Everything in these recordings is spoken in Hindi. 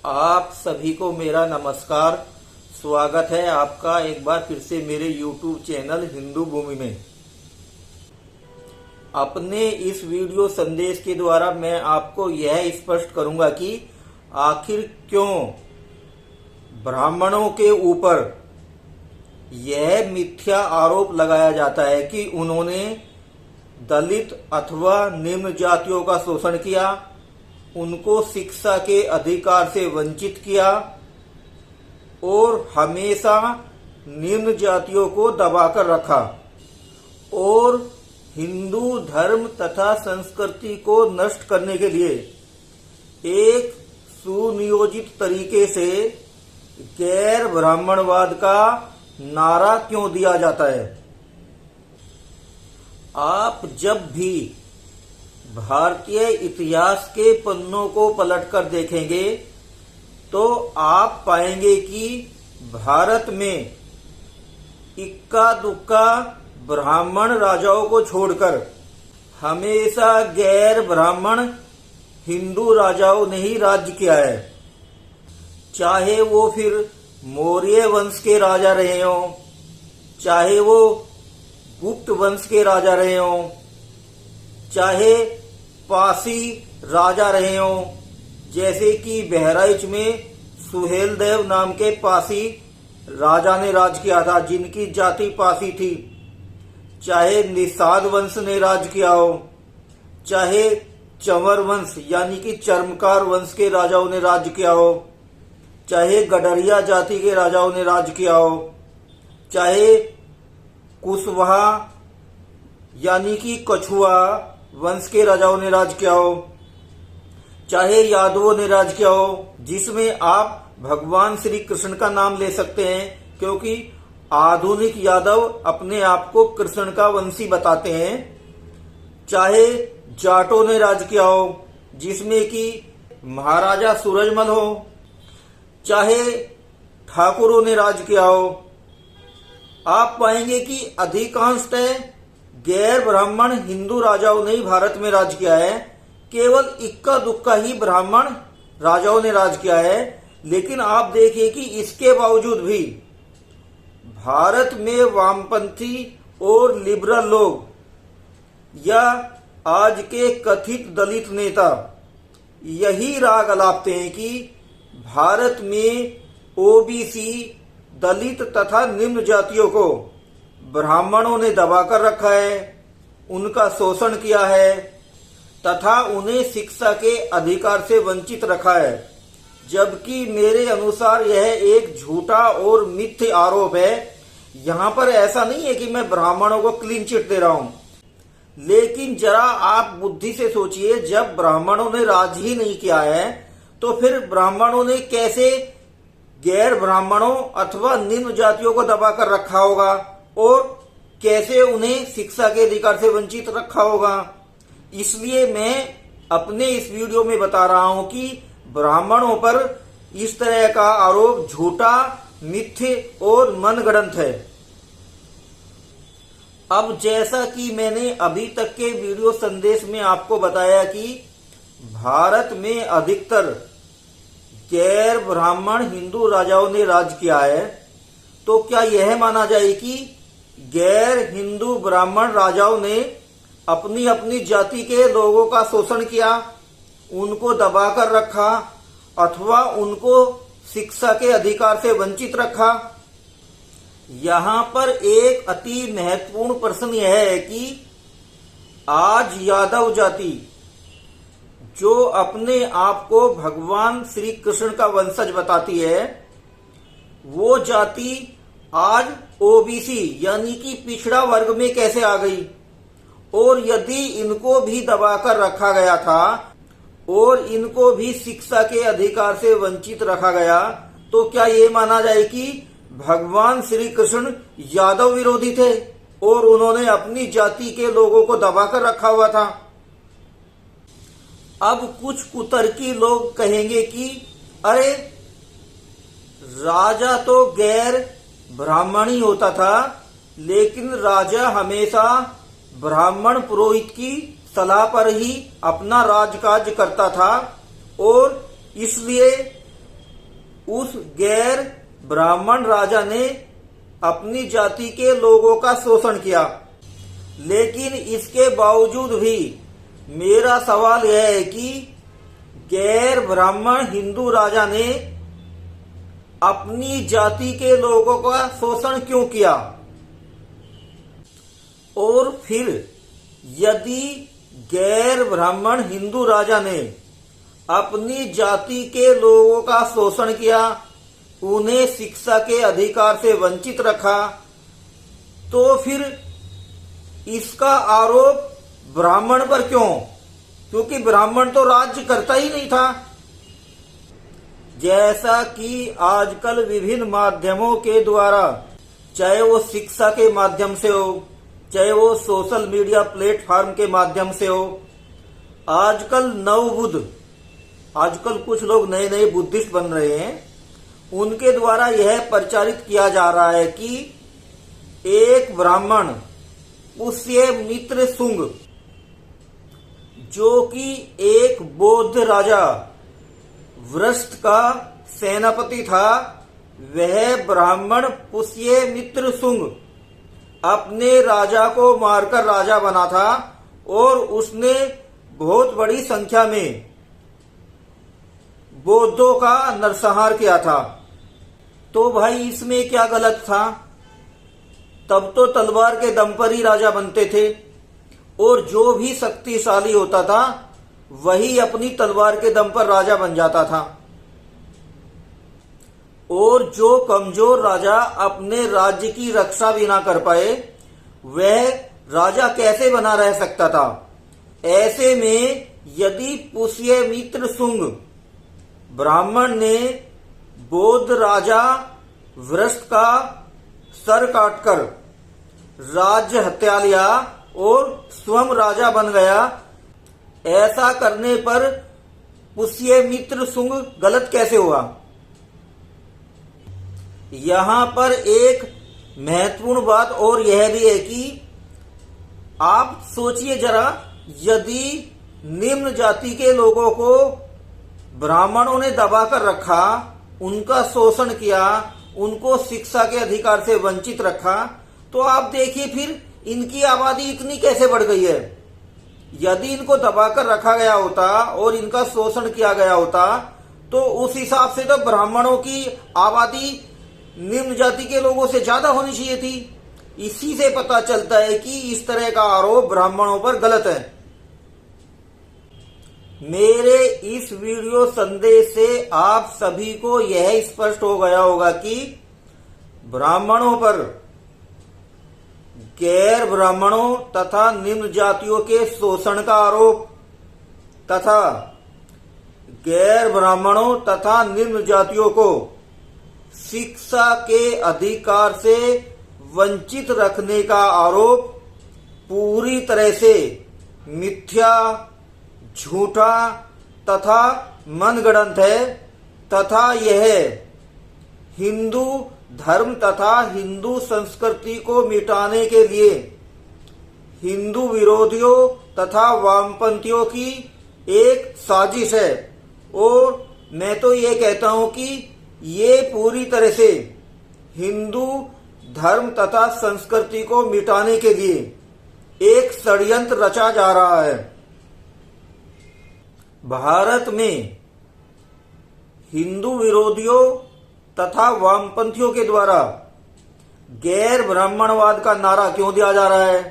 आप सभी को मेरा नमस्कार। स्वागत है आपका एक बार फिर से मेरे YouTube चैनल हिंदू भूमि में। अपने इस वीडियो संदेश के द्वारा मैं आपको यह स्पष्ट करूंगा कि आखिर क्यों ब्राह्मणों के ऊपर यह मिथ्या आरोप लगाया जाता है कि उन्होंने दलित अथवा निम्न जातियों का शोषण किया, उनको शिक्षा के अधिकार से वंचित किया और हमेशा निम्न जातियों को दबाकर रखा और हिंदू धर्म तथा संस्कृति को नष्ट करने के लिए एक सुनियोजित तरीके से गैर ब्राह्मणवाद का नारा क्यों दिया जाता है। आप जब भी भारतीय इतिहास के पन्नों को पलटकर देखेंगे तो आप पाएंगे कि भारत में इक्का दुक्का ब्राह्मण राजाओं को छोड़कर हमेशा गैर ब्राह्मण हिंदू राजाओं ने ही राज्य किया है। चाहे वो फिर मौर्य वंश के राजा रहे हों, चाहे वो गुप्त वंश के राजा रहे हों, चाहे पासी राजा रहे हों, जैसे कि बहराइच में सुहेल देव नाम के पासी राजा ने राज किया था, जिनकी जाति पासी थी। चाहे निषाद वंश ने राज किया हो, चाहे चंवर वंश यानी कि चर्मकार वंश के राजाओं ने राज किया हो, चाहे गडरिया जाति के राजाओं ने राज किया हो, चाहे कुशवाहा यानी कि कछुआ वंश के राजाओं ने राज किया हो, चाहे यादवों ने राज किया हो, जिसमें आप भगवान श्री कृष्ण का नाम ले सकते हैं, क्योंकि आधुनिक यादव अपने आप को कृष्ण का वंशी बताते हैं। चाहे जाटों ने राज किया हो, जिसमें कि महाराजा सूरजमल हो, चाहे ठाकुरों ने राज किया हो, आप पाएंगे कि अधिकांशतः गैर ब्राह्मण हिंदू राजाओं ने ही भारत में राज किया है। केवल इक्का दुक्का ही ब्राह्मण राजाओं ने राज किया है। लेकिन आप देखिए कि इसके बावजूद भी भारत में वामपंथी और लिबरल लोग या आज के कथित दलित नेता यही राग अलापते हैं कि भारत में ओबीसी दलित तथा निम्न जातियों को ब्राह्मणों ने दबाकर रखा है, उनका शोषण किया है तथा उन्हें शिक्षा के अधिकार से वंचित रखा है। जबकि मेरे अनुसार यह एक झूठा और मिथ्य आरोप है। यहाँ पर ऐसा नहीं है कि मैं ब्राह्मणों को क्लीन चिट दे रहा हूँ, लेकिन जरा आप बुद्धि से सोचिए, जब ब्राह्मणों ने राज ही नहीं किया है तो फिर ब्राह्मणों ने कैसे गैर ब्राह्मणों अथवा निम्न जातियों को दबाकर रखा होगा और कैसे उन्हें शिक्षा के अधिकार से वंचित रखा होगा। इसलिए मैं अपने इस वीडियो में बता रहा हूं कि ब्राह्मणों पर इस तरह का आरोप झूठा, मिथ्य और मनगढ़ंत है। अब जैसा कि मैंने अभी तक के वीडियो संदेश में आपको बताया कि भारत में अधिकतर गैर ब्राह्मण हिंदू राजाओं ने राज किया है, तो क्या यह माना जाए कि गैर हिंदू ब्राह्मण राजाओं ने अपनी अपनी जाति के लोगों का शोषण किया, उनको दबाकर रखा अथवा उनको शिक्षा के अधिकार से वंचित रखा? यहाँ पर एक अति महत्वपूर्ण प्रश्न यह है कि आज यादव जाति जो अपने आप को भगवान श्री कृष्ण का वंशज बताती है, वो जाति आज ओबीसी यानी कि पिछड़ा वर्ग में कैसे आ गई? और यदि इनको भी दबाकर रखा गया था और इनको भी शिक्षा के अधिकार से वंचित रखा गया, तो क्या ये माना जाए कि भगवान श्री कृष्ण यादव विरोधी थे और उन्होंने अपनी जाति के लोगों को दबाकर रखा हुआ था? अब कुछ कुतर्की लोग कहेंगे कि अरे, राजा तो गैर ब्राह्मण ही होता था, लेकिन राजा हमेशा ब्राह्मण पुरोहित की सलाह पर ही अपना राजकाज करता था और इसलिए उस गैर ब्राह्मण राजा ने अपनी जाति के लोगों का शोषण किया। लेकिन इसके बावजूद भी मेरा सवाल यह है कि गैर ब्राह्मण हिंदू राजा ने अपनी जाति के लोगों का शोषण क्यों किया? और फिर यदि गैर ब्राह्मण हिंदू राजा ने अपनी जाति के लोगों का शोषण किया, उन्हें शिक्षा के अधिकार से वंचित रखा, तो फिर इसका आरोप ब्राह्मण पर क्यों? क्योंकि ब्राह्मण तो राज्य करता ही नहीं था। जैसा कि आजकल विभिन्न माध्यमों के द्वारा, चाहे वो शिक्षा के माध्यम से हो, चाहे वो सोशल मीडिया प्लेटफॉर्म के माध्यम से हो, आजकल नवबुद्ध, आजकल कुछ लोग नए नए बुद्धिस्ट बन रहे हैं, उनके द्वारा यह प्रचारित किया जा रहा है कि एक ब्राह्मण पुष्यमित्र शुंग, जो कि एक बौद्ध राजा वृष्ट का सेनापति था, वह ब्राह्मण पुष्यमित्र शुंग अपने राजा को मारकर राजा बना था और उसने बहुत बड़ी संख्या में बौद्धों का नरसंहार किया था। तो भाई इसमें क्या गलत था? तब तो तलवार के दम पर ही राजा बनते थे और जो भी शक्तिशाली होता था वही अपनी तलवार के दम पर राजा बन जाता था, और जो कमजोर राजा अपने राज्य की रक्षा भी ना कर पाए वह राजा कैसे बना रह सकता था? ऐसे में यदि पुष्यमित्र शुंग ब्राह्मण ने बौद्ध राजा वृष्ट का सर काटकर राज्य हत्या लिया और स्वयं राजा बन गया, ऐसा करने पर पुष्यमित्र शुंग गलत कैसे हुआ? यहाँ पर एक महत्वपूर्ण बात और यह भी है कि आप सोचिए जरा, यदि निम्न जाति के लोगों को ब्राह्मणों ने दबाकर रखा, उनका शोषण किया, उनको शिक्षा के अधिकार से वंचित रखा, तो आप देखिए फिर इनकी आबादी इतनी कैसे बढ़ गई है। यदि इनको दबाकर रखा गया होता और इनका शोषण किया गया होता तो उस हिसाब से तो ब्राह्मणों की आबादी निम्न जाति के लोगों से ज्यादा होनी चाहिए थी। इसी से पता चलता है कि इस तरह का आरोप ब्राह्मणों पर गलत है। मेरे इस वीडियो संदेश से आप सभी को यह स्पष्ट हो गया होगा कि ब्राह्मणों पर गैर ब्राह्मणों तथा निम्न जातियों के शोषण का आरोप तथा गैर ब्राह्मणों तथा निम्न जातियों को शिक्षा के अधिकार से वंचित रखने का आरोप पूरी तरह से मिथ्या, झूठा तथा मनगढ़ंत है तथा यह हिंदू धर्म तथा हिंदू संस्कृति को मिटाने के लिए हिंदू विरोधियों तथा वामपंथियों की एक साजिश है। और मैं तो ये कहता हूं कि ये पूरी तरह से हिंदू धर्म तथा संस्कृति को मिटाने के लिए एक षड्यंत्र रचा जा रहा है। भारत में हिंदू विरोधियों तथा वामपंथियों के द्वारा गैर ब्राह्मणवाद का नारा क्यों दिया जा रहा है?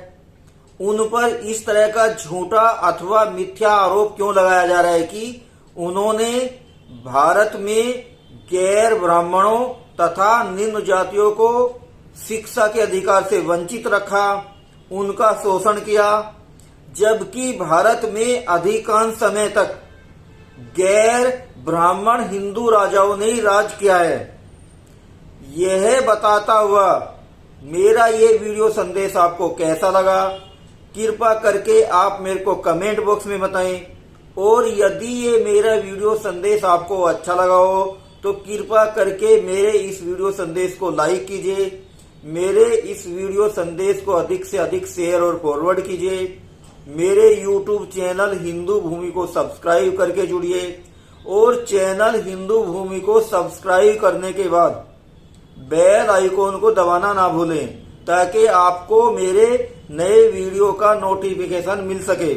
उन पर इस तरह का झूठा अथवा मिथ्या आरोप क्यों लगाया जा रहा है कि उन्होंने भारत में गैर ब्राह्मणों तथा निम्न जातियों को शिक्षा के अधिकार से वंचित रखा, उनका शोषण किया, जबकि भारत में अधिकांश समय तक गैर ब्राह्मण हिंदू राजाओं ने ही राज किया है। यह बताता हुआ मेरा ये वीडियो संदेश आपको कैसा लगा, कृपया करके आप मेरे को कमेंट बॉक्स में बताएं। और यदि ये मेरा वीडियो संदेश आपको अच्छा लगा हो तो कृपया करके मेरे इस वीडियो संदेश को लाइक कीजिए, मेरे इस वीडियो संदेश को अधिक से अधिक शेयर और फॉरवर्ड कीजिए, मेरे YouTube चैनल हिंदू भूमि को सब्सक्राइब करके जुड़िए और चैनल हिंदू भूमि को सब्सक्राइब करने के बाद बेल आइकॉन को दबाना ना भूलें, ताकि आपको मेरे नए वीडियो का नोटिफिकेशन मिल सके।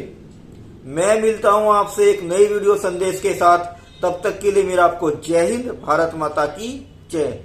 मैं मिलता हूं आपसे एक नई वीडियो संदेश के साथ। तब तक के लिए मेरा आपको जय हिंद, भारत माता की जय।